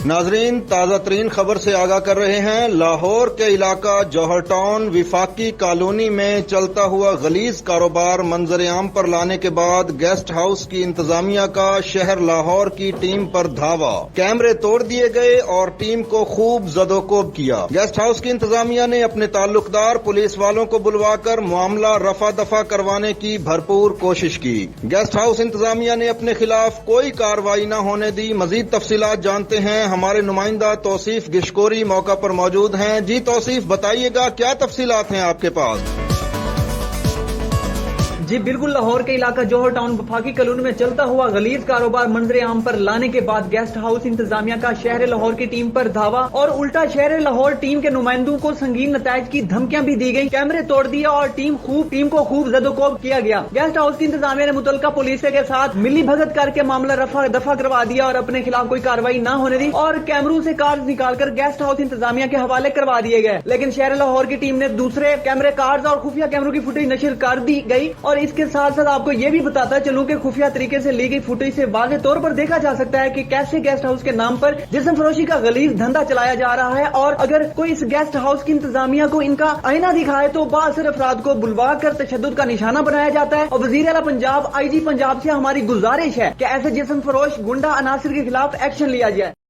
ناظرین، تازہ ترین خبر سے آگاہ کر رہے ہیں۔ لاہور کے علاقہ جوہر ٹاؤن وفاقی کالونی میں چلتا ہوا غلیظ کاروبار منظر عام پر لانے کے بعد گیسٹ ہاؤس کی انتظامیہ کا شہر لاہور کی ٹیم پر دھاوا، کیمرے توڑ دیے گئے اور ٹیم کو خوب زد و کوب کیا۔ گیسٹ ہاؤس کی انتظامیہ نے اپنے تعلقدار پولیس والوں کو بلوا کر معاملہ رفع دفع کروانے کی بھرپور کوشش کی۔ گیسٹ ہاؤس انتظامیہ نے اپنے خلاف کوئی کارروائی نہ ہونے دی۔ مزید تفصیلات جانتے ہیں، ہمارے نمائندہ توصیف گشکوری موقع پر موجود ہیں۔ جی توصیف، بتائیے گا کیا تفصیلات ہیں آپ کے پاس؟ جی بالکل، لاہور کے علاقہ جوہر ٹاؤن وفاقی کالونی میں چلتا ہوا غلیظ کاروبار منظر عام پر لانے کے بعد گیسٹ ہاؤس انتظامیہ کا شہر لاہور کی ٹیم پر دھاوا اور الٹا شہر لاہور ٹیم کے نمائندوں کو سنگین نتائج کی دھمکیاں بھی دی گئی، کیمرے توڑ دیے اور ٹیم کو خوب زد و کوب کیا گیا۔ گیسٹ ہاؤس کی انتظامیہ نے متعلقہ پولیس کے ساتھ ملی بھگت کر کے معاملہ رفع دفع کروا دیا اور اپنے خلاف کوئی کارروائی نہ ہونے دی اور کیمروں سے کارڈ نکال کر گیسٹ ہاؤس انتظامیہ کے حوالے کروا دیے گئے۔ لیکن شہر لاہور کی ٹیم نے دوسرے کیمرے کارڈز اور خفیہ کیمروں کی فوٹیج نشر کر دی گئی اور اس کے ساتھ ساتھ آپ کو یہ بھی بتاتا چلوں کہ خفیہ طریقے سے لی گئی فوٹیج سے واضح طور پر دیکھا جا سکتا ہے کہ کیسے گیسٹ ہاؤس کے نام پر جسم فروشی کا غلیظ دھندا چلایا جا رہا ہے، اور اگر کوئی اس گیسٹ ہاؤس کی انتظامیہ کو ان کا آئینہ دکھائے تو بااثر افراد کو بلوا کر تشدد کا نشانہ بنایا جاتا ہے۔ اور وزیر اعلیٰ پنجاب IG پنجاب سے ہماری گزارش ہے کہ ایسے جسم فروش گنڈا عناصر کے خلاف ایکشن لیا جائے۔